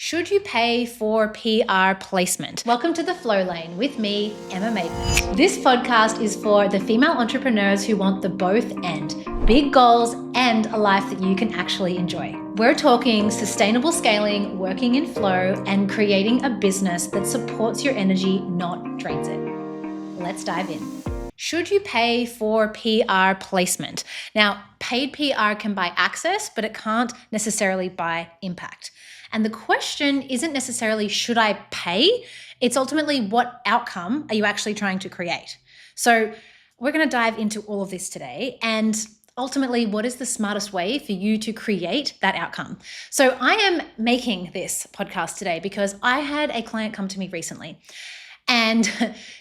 Should you pay for PR placement? Welcome to the Flow Lane with me, Emma Maiden. This podcast is for the female entrepreneurs who want the both and big goals and a life that you can actually enjoy. We're talking sustainable scaling, working in flow, and creating a business that supports your energy, not drains it. Let's dive in. Should you pay for PR placement? Now, paid PR can buy access, but it can't necessarily buy impact. And the question isn't necessarily, should I pay? It's ultimately, what outcome are you actually trying to create? So we're going to dive into all of this today. And ultimately, what is the smartest way for you to create that outcome? So I am making this podcast today because I had a client come to me recently. And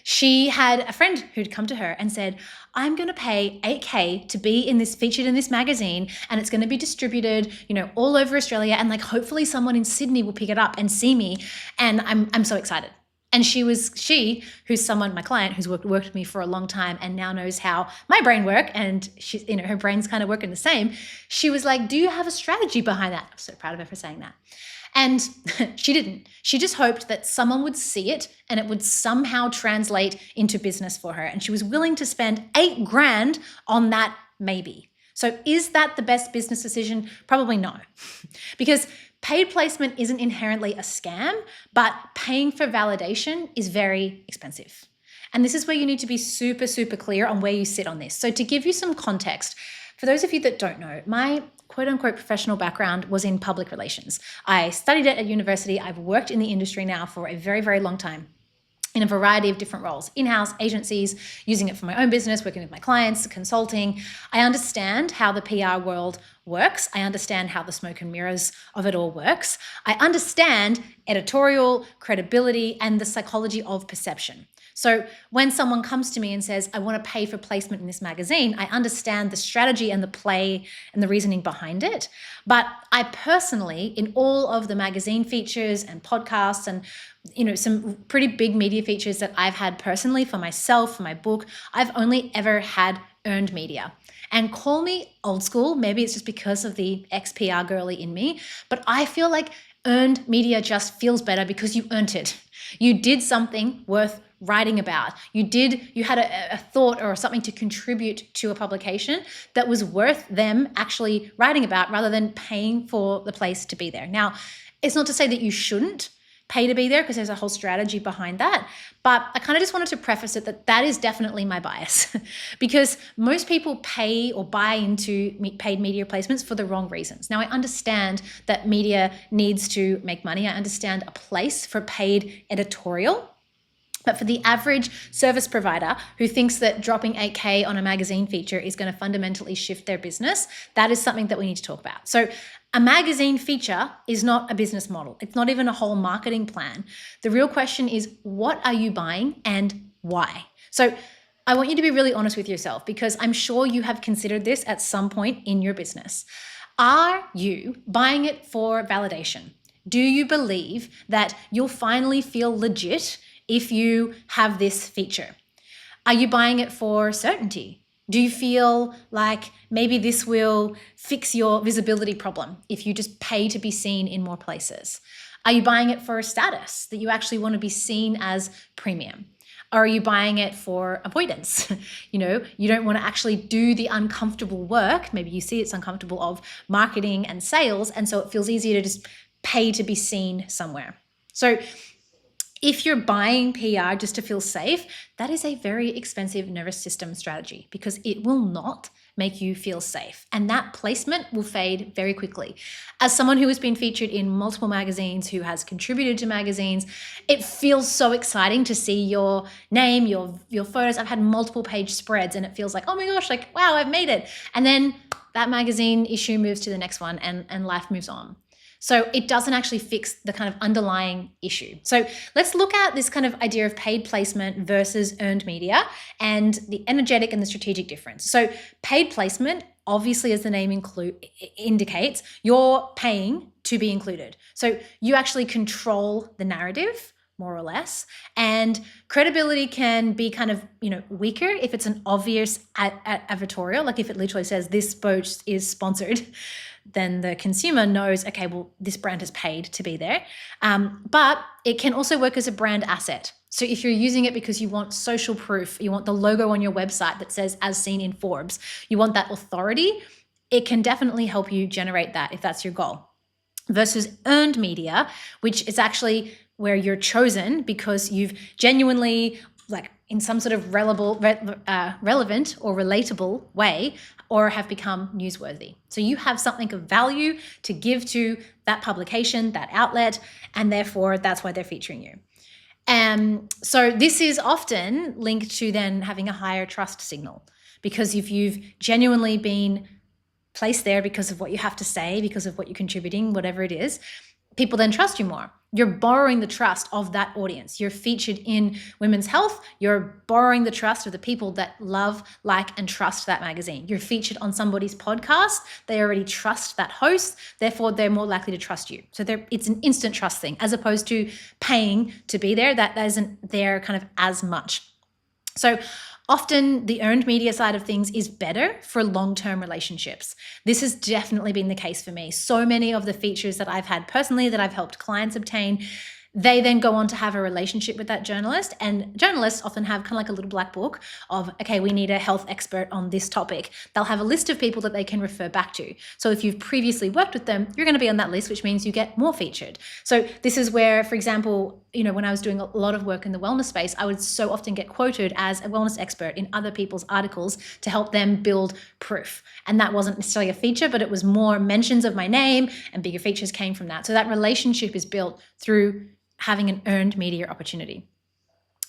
she had a friend who'd come to her and said, I'm going to pay $8,000 to be featured in this magazine, and it's going to be distributed, all over Australia. And hopefully someone in Sydney will pick it up and see me. And I'm so excited. And she, who's my client, who's worked with me for a long time and now knows how my brain works, and she's, her brain's kind of working the same. She was like, do you have a strategy behind that? I'm so proud of her for saying that. And she didn't. She just hoped that someone would see it and it would somehow translate into business for her. And she was willing to spend $8,000 on that maybe. So is that the best business decision? Probably no. Because paid placement isn't inherently a scam, but paying for validation is very expensive. And this is where you need to be super, super clear on where you sit on this. So to give you some context, for those of you that don't know, my quote-unquote professional background was in public relations. I studied it at university. I've worked in the industry now for a very, very long time in a variety of different roles, in-house, agencies, using it for my own business, working with my clients, consulting. I understand how the PR world works. I understand how the smoke and mirrors of it all works. I understand editorial, credibility, and the psychology of perception. So when someone comes to me and says, I want to pay for placement in this magazine, I understand the strategy and the play and the reasoning behind it. But I personally, in all of the magazine features and podcasts and some pretty big media features that I've had personally for myself, for my book, I've only ever had earned media. And call me old school, maybe it's just because of the ex-PR girly in me, but I feel like earned media just feels better because you earned it. You did something worth writing about. You had a thought or something to contribute to a publication that was worth them actually writing about rather than paying for the place to be there. Now, it's not to say that you shouldn't pay to be there because there's a whole strategy behind that. But I kind of just wanted to preface it that is definitely my bias because most people pay or buy into paid media placements for the wrong reasons. Now, I understand that media needs to make money. I understand a place for paid editorial. But for the average service provider who thinks that dropping $8,000 on a magazine feature is going to fundamentally shift their business, that is something that we need to talk about. So a magazine feature is not a business model. It's not even a whole marketing plan. The real question is, what are you buying and why? So I want you to be really honest with yourself because I'm sure you have considered this at some point in your business. Are you buying it for validation? Do you believe that you'll finally feel legit if you have this feature? Are you buying it for certainty? Do you feel like maybe this will fix your visibility problem if you just pay to be seen in more places? Are you buying it for a status that you actually want to be seen as premium? Or are you buying it for avoidance? You don't want to actually do the uncomfortable work. Maybe you see it's uncomfortable of marketing and sales, and so it feels easier to just pay to be seen somewhere. So if you're buying PR just to feel safe, that is a very expensive nervous system strategy because it will not make you feel safe. And that placement will fade very quickly. As someone who has been featured in multiple magazines, who has contributed to magazines, it feels so exciting to see your name, your photos. I've had multiple page spreads and it feels like, oh my gosh, wow, I've made it. And then that magazine issue moves to the next one and life moves on. So it doesn't actually fix the kind of underlying issue. So let's look at this kind of idea of paid placement versus earned media and the energetic and the strategic difference. So paid placement, obviously, as the name indicates, you're paying to be included. So you actually control the narrative, more or less, and credibility can be kind of, weaker if it's an obvious advertorial, like if it literally says this post is sponsored. then the consumer knows, okay, well, this brand has paid to be there. But it can also work as a brand asset. So if you're using it because you want social proof, you want the logo on your website that says as seen in Forbes, you want that authority, it can definitely help you generate that if that's your goal. Versus earned media, which is actually where you're chosen because you've genuinely, like in some sort of relevant or relatable way, or have become newsworthy. So you have something of value to give to that publication, that outlet, and therefore that's why they're featuring you. So this is often linked to then having a higher trust signal, because if you've genuinely been placed there because of what you have to say, because of what you're contributing, whatever it is, people then trust you more. You're borrowing the trust of that audience. You're featured in Women's Health. You're borrowing the trust of the people that love, like, and trust that magazine. You're featured on somebody's podcast. They already trust that host. Therefore, they're more likely to trust you. So it's an instant trust thing, as opposed to paying to be there. That isn't there kind of as much. So often the earned media side of things is better for long-term relationships. This has definitely been the case for me. So many of the features that I've had personally that I've helped clients obtain, they then go on to have a relationship with that journalist, and journalists often have kind of like a little black book of, okay, we need a health expert on this topic. They'll have a list of people that they can refer back to. So if you've previously worked with them, you're going to be on that list, which means you get more featured. So this is where, for example, when I was doing a lot of work in the wellness space, I would so often get quoted as a wellness expert in other people's articles to help them build proof. And that wasn't necessarily a feature, but it was more mentions of my name, and bigger features came from that. So that relationship is built through having an earned media opportunity.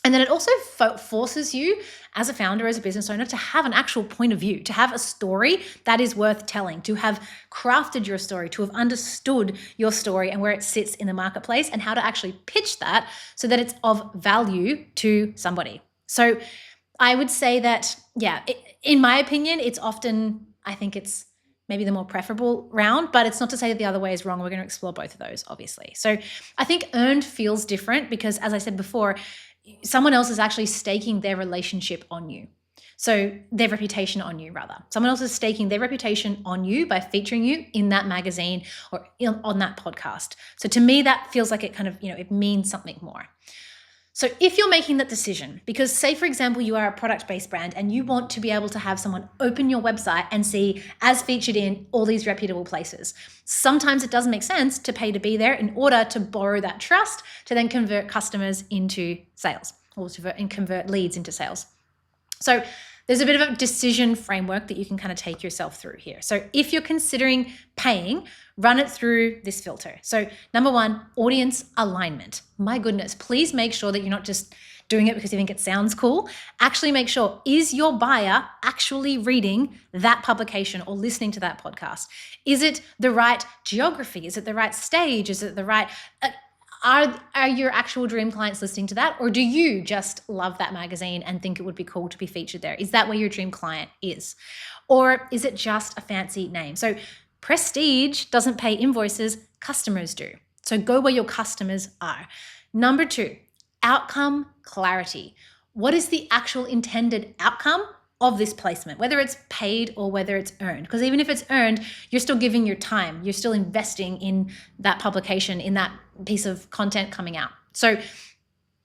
And then it also forces you as a founder, as a business owner, to have an actual point of view, to have a story that is worth telling, to have crafted your story, to have understood your story and where it sits in the marketplace and how to actually pitch that so that it's of value to somebody. So I would say that, in my opinion, it's often, I think it's maybe the more preferable round, but it's not to say that the other way is wrong. We're going to explore both of those, obviously. So I think earned feels different because, as I said before, someone else is actually staking their relationship on you. So their reputation on you, rather. Someone else is staking their reputation on you by featuring you in that magazine or on that podcast. So to me, that feels like it kind of, it means something more. So if you're making that decision, because say, for example, you are a product-based brand and you want to be able to have someone open your website and see as featured in all these reputable places, sometimes it doesn't make sense to pay to be there in order to borrow that trust to then convert customers into sales or to convert leads into sales. So there's a bit of a decision framework that you can kind of take yourself through here. So if you're considering paying, run it through this filter. So number one, audience alignment. My goodness, please make sure that you're not just doing it because you think it sounds cool. Actually make sure, is your buyer actually reading that publication or listening to that podcast? Is it the right geography? Is it the right stage? Is it the right... Are your actual dream clients listening to that? Or do you just love that magazine and think it would be cool to be featured there? Is that where your dream client is? Or is it just a fancy name? So prestige doesn't pay invoices, customers do. So go where your customers are. Number two, outcome clarity. What is the actual intended outcome of this placement, whether it's paid or whether it's earned? Because even if it's earned, you're still giving your time. You're still investing in that publication, in that piece of content coming out. So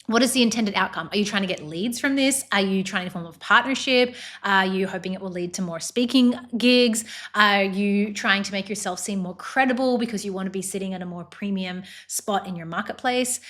what is the intended outcome? Are you trying to get leads from this? Are you trying to form a partnership? Are you hoping it will lead to more speaking gigs? Are you trying to make yourself seem more credible because you want to be sitting at a more premium spot in your marketplace?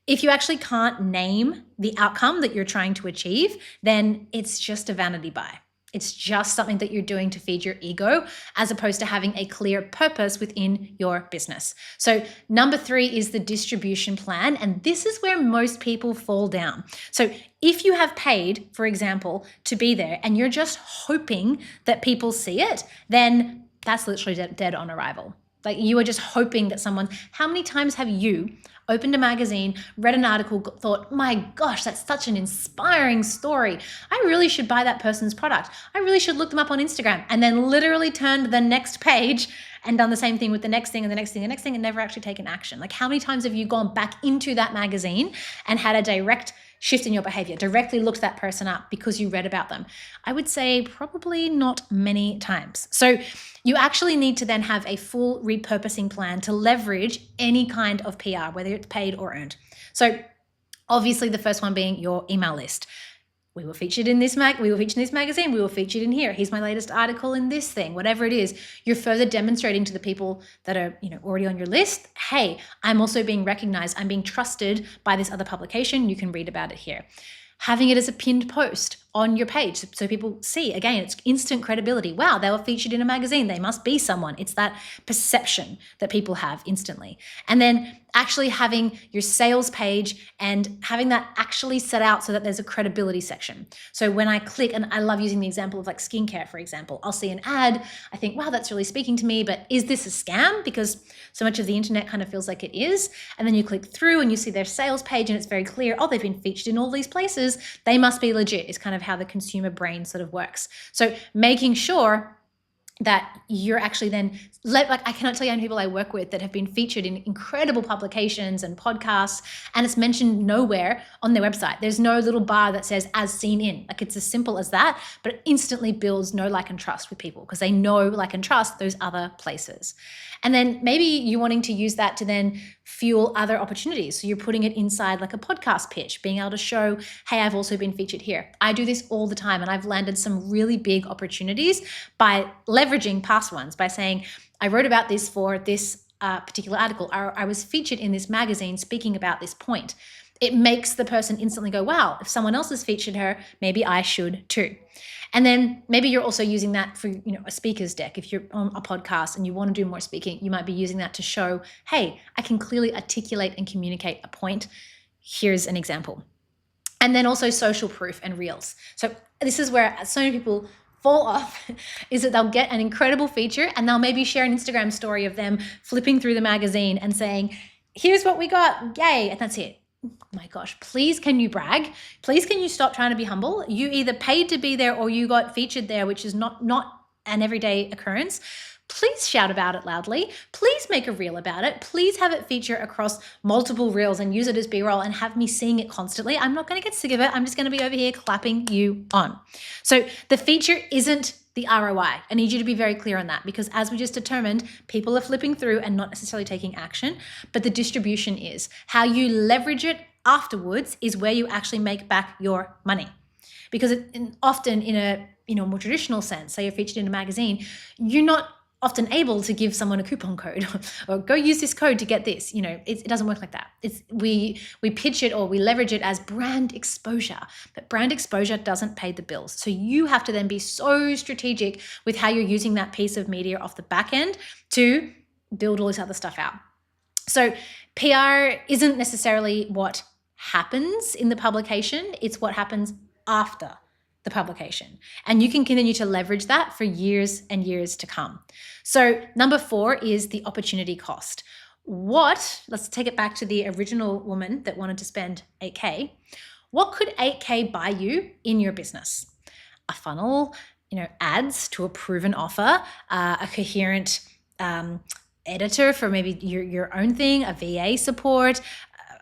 If you actually can't name the outcome that you're trying to achieve, then it's just a vanity buy. It's just something that you're doing to feed your ego as opposed to having a clear purpose within your business. So number three is the distribution plan. And this is where most people fall down. So if you have paid, for example, to be there and you're just hoping that people see it, then that's literally dead on arrival. Like you are just hoping that how many times have you opened a magazine, read an article, thought, my gosh, that's such an inspiring story. I really should buy that person's product. I really should look them up on Instagram. And then literally turned the next page and done the same thing with the next thing and the next thing and never actually taken action. Like how many times have you gone back into that magazine and had a direct shift in your behavior, directly looked that person up because you read about them? I would say probably not many times. So you actually need to then have a full repurposing plan to leverage any kind of PR, whether it's paid or earned. So obviously the first one being your email list. We were featured in this we were featured in this magazine. We were featured in here. Here's my latest article in this thing, whatever it is. You're further demonstrating to the people that are, already on your list, hey, I'm also being recognized. I'm being trusted by this other publication. You can read about it here. Having it as a pinned post on your page so people see, again, it's instant credibility. Wow, they were featured in a magazine. They must be someone. It's that perception that people have instantly. And then actually having your sales page and having that actually set out so that there's a credibility section. So when I click, and I love using the example of like skincare, for example, I'll see an ad. I think, wow, that's really speaking to me, but is this a scam? Because so much of the internet kind of feels like it is. And then you click through and you see their sales page and it's very clear, oh, they've been featured in all these places. They must be legit, is kind of how the consumer brain sort of works. So making sure that you're actually then I cannot tell you how many people I work with that have been featured in incredible publications and podcasts, and it's mentioned nowhere on their website. There's no little bar that says as seen in. Like, it's as simple as that, but it instantly builds know, like, and trust with people because they know, like, and trust those other places. And then maybe you're wanting to use that to then fuel other opportunities. So you're putting it inside like a podcast pitch, being able to show, hey, I've also been featured here. I do this all the time, and I've landed some really big opportunities by leveraging past ones, by saying, I wrote about this for this particular article. I was featured in this magazine speaking about this point. It makes the person instantly go, wow, if someone else has featured her, maybe I should too. And then maybe you're also using that for, a speaker's deck. If you're on a podcast and you want to do more speaking, you might be using that to show, hey, I can clearly articulate and communicate a point. Here's an example. And then also social proof and reels. So this is where so many people fall off, is that they'll get an incredible feature and they'll maybe share an Instagram story of them flipping through the magazine and saying, here's what we got, yay, and that's it. Oh my gosh, please can you brag? Please can you stop trying to be humble? You either paid to be there or you got featured there, which is not an everyday occurrence. Please shout about it loudly. Please make a reel about it. Please have it feature across multiple reels and use it as B-roll and have me seeing it constantly. I'm not going to get sick of it. I'm just going to be over here clapping you on. So the feature isn't the ROI. I need you to be very clear on that, because as we just determined, people are flipping through and not necessarily taking action, but the distribution is. How you leverage it afterwards is where you actually make back your money. Because often in a more traditional sense, say you're featured in a magazine, you're not often able to give someone a coupon code or go use this code to get this. It doesn't work like that. We pitch it or we leverage it as brand exposure, but brand exposure doesn't pay the bills. So you have to then be so strategic with how you're using that piece of media off the back end to build all this other stuff out. So PR isn't necessarily what happens in the publication, it's what happens after the publication. And you can continue to leverage that for years and years to come. So number 4 is the opportunity cost. Let's take it back to the original woman that wanted to spend $8K. What could $8K buy you in your business? A funnel, ads to a proven offer, a coherent editor for maybe your own thing, a VA support,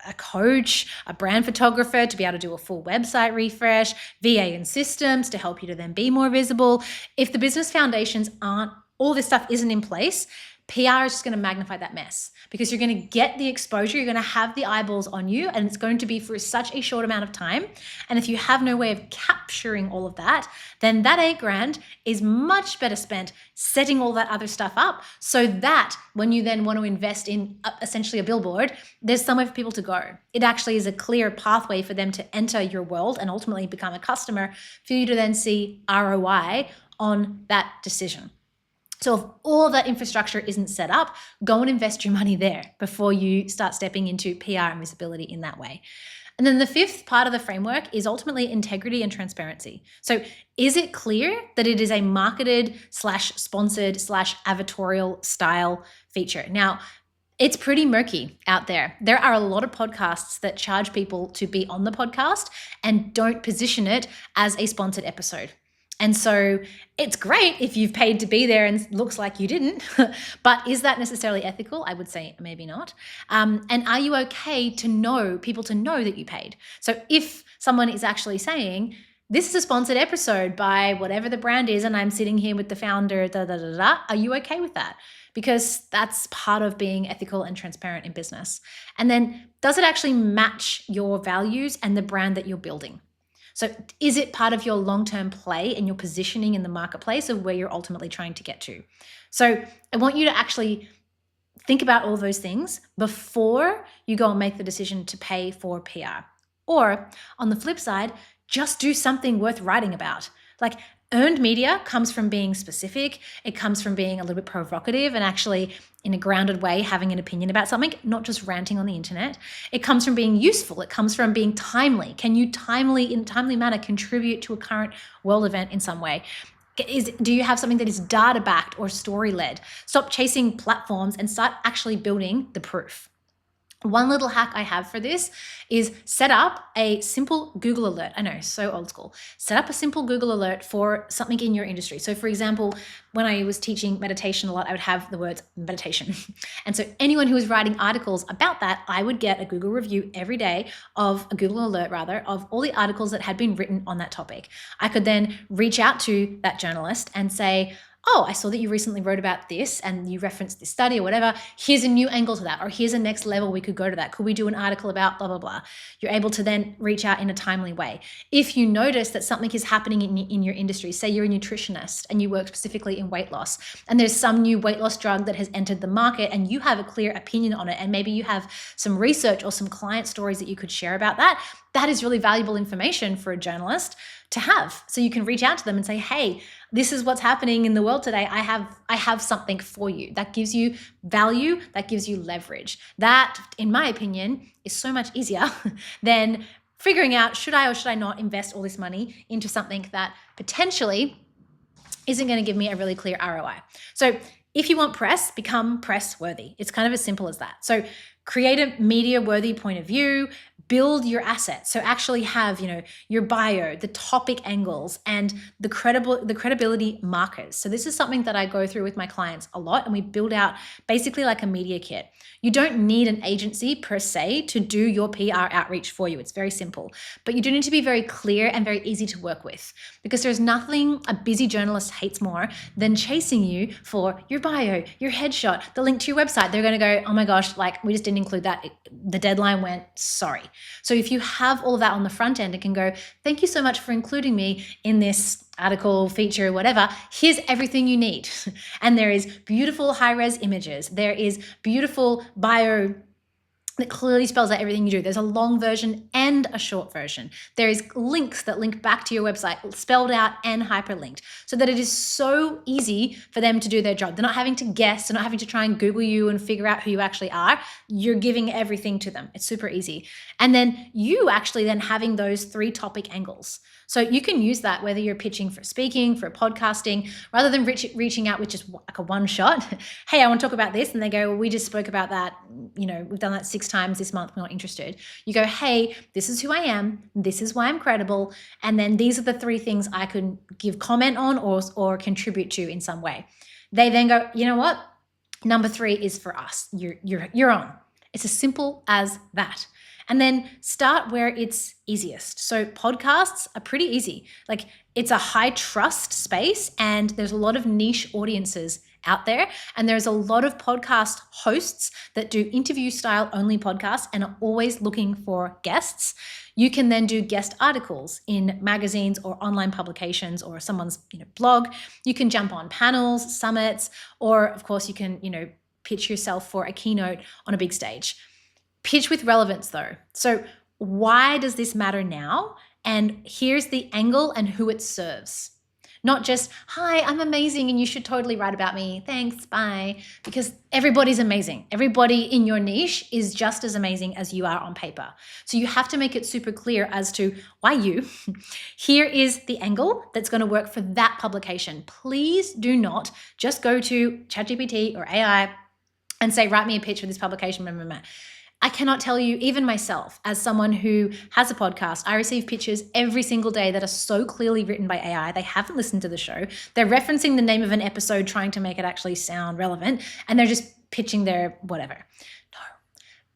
a coach, a brand photographer to be able to do a full website refresh, VA and systems to help you to then be more visible. If the business foundations all this stuff isn't in place, PR is just going to magnify that mess, because you're going to get the exposure, you're going to have the eyeballs on you, and it's going to be for such a short amount of time. And if you have no way of capturing all of that, then that $8,000 is much better spent setting all that other stuff up, so that when you then want to invest in essentially a billboard, there's somewhere for people to go. It actually is a clear pathway for them to enter your world and ultimately become a customer, for you to then see ROI on that decision. So if all that infrastructure isn't set up, go and invest your money there before you start stepping into PR and visibility in that way. And then the 5th part of the framework is ultimately integrity and transparency. So is it clear that it is a marketed / sponsored / advertorial style feature? Now, it's pretty murky out there. There are a lot of podcasts that charge people to be on the podcast and don't position it as a sponsored episode. And so it's great if you've paid to be there and it looks like you didn't, but is that necessarily ethical? I would say maybe not. And are you okay to know, people to know that you paid? So if someone is actually saying, this is a sponsored episode by whatever the brand is, and I'm sitting here with the founder, are you okay with that? Because that's part of being ethical and transparent in business. And then does it actually match your values and the brand that you're building? So is it part of your long-term play and your positioning in the marketplace of where you're ultimately trying to get to? So I want you to actually think about all those things before you go and make the decision to pay for PR. Or on the flip side, just do something worth writing about. Like, earned media comes from being specific. It comes from being a little bit provocative and actually in a grounded way having an opinion about something, not just ranting on the internet. It comes from being useful. It comes from being timely. Can you in a timely manner contribute to a current world event in some way? Do you have something that is data-backed or story-led? Stop chasing platforms and start actually building the proof. One little hack I have for this is set up a simple Google alert. I know, so old school. Set up a simple Google alert for something in your industry. So for example, when I was teaching meditation a lot, I would have the words meditation. And so anyone who was writing articles about that, I would get a Google review every day of a Google alert of all the articles that had been written on that topic. I could then reach out to that journalist and say, oh, I saw that you recently wrote about this and you referenced this study or whatever. Here's a new angle to that, or here's a next level we could go to that. Could we do an article about blah, blah, blah? You're able to then reach out in a timely way. If you notice that something is happening in your industry, say you're a nutritionist and you work specifically in weight loss, and there's some new weight loss drug that has entered the market and you have a clear opinion on it, and maybe you have some research or some client stories that you could share about that, that is really valuable information for a journalist to have. So you can reach out to them and say, hey, this is what's happening in the world today. I have something for you. That gives you value, that gives you leverage. That, in my opinion, is so much easier than figuring out, should I or should I not invest all this money into something that potentially isn't going to give me a really clear ROI. So if you want press, become press worthy. It's kind of as simple as that. So create a media worthy point of view, build your assets. So actually have, your bio, the topic angles, and the credibility markers. So this is something that I go through with my clients a lot, and we build out basically like a media kit. You don't need an agency per se to do your PR outreach for you. It's very simple, but you do need to be very clear and very easy to work with, because there's nothing a busy journalist hates more than chasing you for your bio, your headshot, the link to your website. They're going to go, oh my gosh, like we just didn't include that. The deadline went, sorry. So if you have all of that on the front end, it can go, thank you so much for including me in this article, feature, whatever. Here's everything you need. And there is beautiful high-res images. There is beautiful bio that clearly spells out everything you do. There's a long version and a short version. There is links that link back to your website, spelled out and hyperlinked, so that it is so easy for them to do their job. They're not having to guess. They're not having to try and Google you and figure out who you actually are. You're giving everything to them. It's super easy. And then you actually then having those 3 topic angles. So you can use that whether you're pitching for speaking, for podcasting, rather than reaching out with just like a one shot. Hey, I want to talk about this. And they go, well, we just spoke about that. We've done that 6 times this month. We're not interested. You go, hey, this is who I am. This is why I'm credible. And then these are the 3 things I can give comment on or contribute to in some way. They then go, you know what? Number 3 is for us. You're on. It's as simple as that. And then start where it's easiest. So podcasts are pretty easy. Like, it's a high trust space and there's a lot of niche audiences out there. And there's a lot of podcast hosts that do interview style only podcasts and are always looking for guests. You can then do guest articles in magazines or online publications or someone's blog. You can jump on panels, summits, or of course you can pitch yourself for a keynote on a big stage. Pitch with relevance though. So why does this matter now? And here's the angle and who it serves. Not just, hi, I'm amazing and you should totally write about me. Thanks, bye. Because everybody's amazing. Everybody in your niche is just as amazing as you are on paper. So you have to make it super clear as to why you. Here is the angle that's going to work for that publication. Please do not just go to ChatGPT or AI and say, write me a pitch for this publication. I cannot tell you, even myself, as someone who has a podcast, I receive pitches every single day that are so clearly written by AI. They haven't listened to the show. They're referencing the name of an episode, trying to make it actually sound relevant, and they're just pitching their whatever.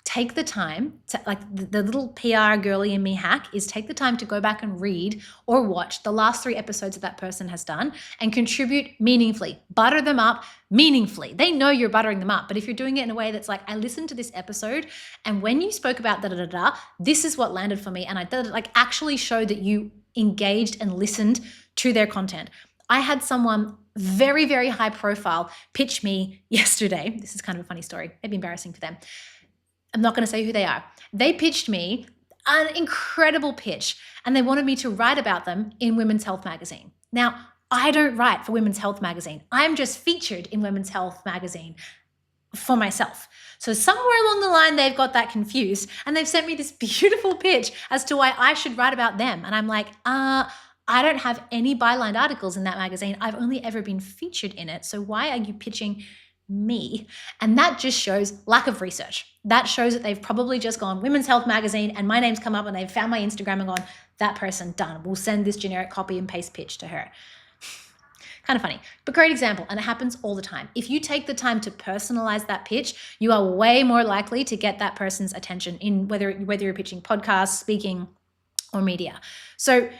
Take the time to, like, the little PR girly in me hack is take the time to go back and read or watch the last 3 episodes that that person has done and contribute meaningfully. Butter them up meaningfully. They know you're buttering them up, but if you're doing it in a way that's like, I listened to this episode and when you spoke about da-da-da-da, this is what landed for me, and I like actually show that you engaged and listened to their content. I had someone very, very high profile pitch me yesterday. This is kind of a funny story, maybe embarrassing for them. I'm not going to say who they are. They pitched me an incredible pitch and they wanted me to write about them in Women's Health magazine. Now, I don't write for Women's Health magazine. I'm just featured in Women's Health magazine for myself. So somewhere along the line, they've got that confused and they've sent me this beautiful pitch as to why I should write about them. And I'm like, I don't have any byline articles in that magazine. I've only ever been featured in it. So why are you pitching me? And that just shows lack of research. That shows that they've probably just gone Women's Health magazine and my name's come up and they've found my Instagram and gone, that person, done. We'll send this generic copy and paste pitch to her. Kind of funny, but great example. And it happens all the time. If you take the time to personalize that pitch, you are way more likely to get that person's attention in whether you're pitching podcasts, speaking, or media. So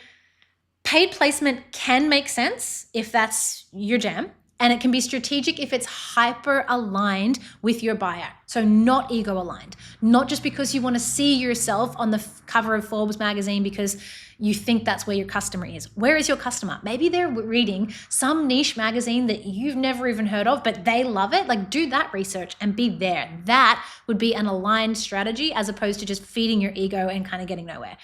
paid placement can make sense if that's your jam. And it can be strategic if it's hyper aligned with your buyer. So not ego aligned, not just because you want to see yourself on the cover of Forbes magazine because you think that's where your customer is. Where is your customer? Maybe they're reading some niche magazine that you've never even heard of, but they love it. Like, do that research and be there. That would be an aligned strategy as opposed to just feeding your ego and kind of getting nowhere.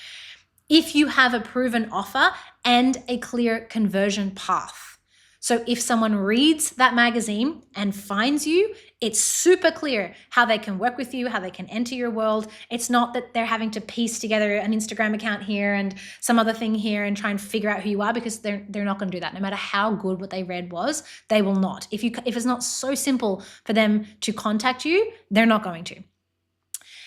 If you have a proven offer and a clear conversion path. So if someone reads that magazine and finds you, it's super clear how they can work with you, how they can enter your world. It's not that they're having to piece together an Instagram account here and some other thing here and try and figure out who you are, because they're not going to do that. No matter how good what they read was, they will not. If it's not so simple for them to contact you, they're not going to.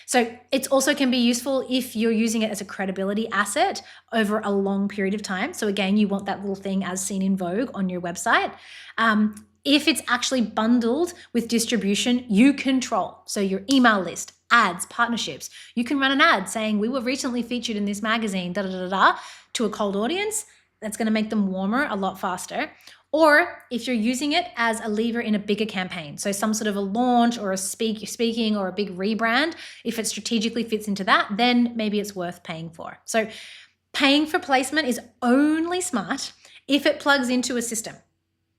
So it also can be useful if you're using it as a credibility asset over a long period of time. So again, you want that little thing as seen in Vogue on your website. If it's actually bundled with distribution you control, so your email list, ads, partnerships, you can run an ad saying, we were recently featured in this magazine, to a cold audience. That's going to make them warmer a lot faster. Or if you're using it as a lever in a bigger campaign, so some sort of a launch or a speaking or a big rebrand, if it strategically fits into that, then maybe it's worth paying for. So paying for placement is only smart if it plugs into a system.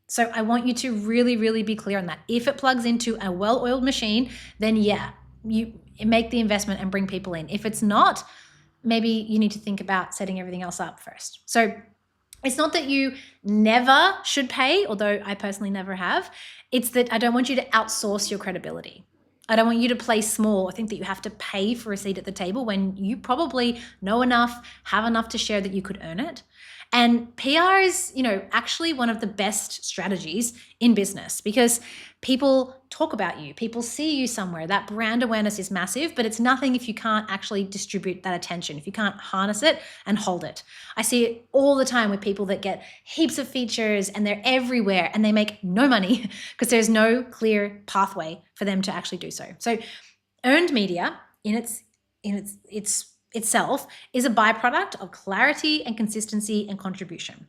So I want you to really, really be clear on that. If it plugs into a well-oiled machine, then yeah, you make the investment and bring people in. If it's not, maybe you need to think about setting everything else up first. So it's not that you never should pay, although I personally never have. It's that I don't want you to outsource your credibility. I don't want you to play small or think that you have to pay for a seat at the table when you probably know enough, have enough to share that you could earn it. And PR is, actually one of the best strategies in business because people talk about you, people see you somewhere. That brand awareness is massive, but it's nothing if you can't actually distribute that attention, if you can't harness it and hold it. I see it all the time with people that get heaps of features and they're everywhere and they make no money because there's no clear pathway for them to actually do so. So earned media in itself is a byproduct of clarity and consistency and contribution.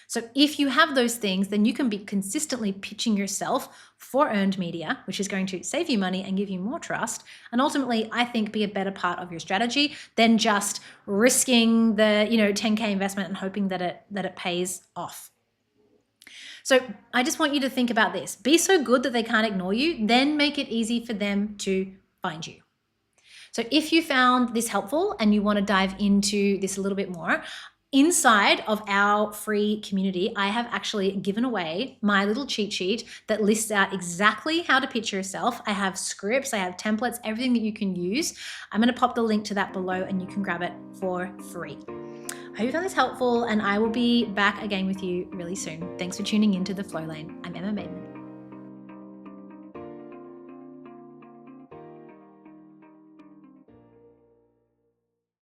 So if you have those things, then you can be consistently pitching yourself for earned media, which is going to save you money and give you more trust. And ultimately, I think be a better part of your strategy than just risking the, 10K investment and hoping that it pays off. So I just want you to think about this. Be so good that they can't ignore you, then make it easy for them to find you. So if you found this helpful and you want to dive into this a little bit more, inside of our free community, I have actually given away my little cheat sheet that lists out exactly how to pitch yourself. I have scripts, I have templates, everything that you can use. I'm going to pop the link to that below and you can grab it for free. I hope you found this helpful and I will be back again with you really soon. Thanks for tuning into The Flow Lane. I'm Emma Maidman.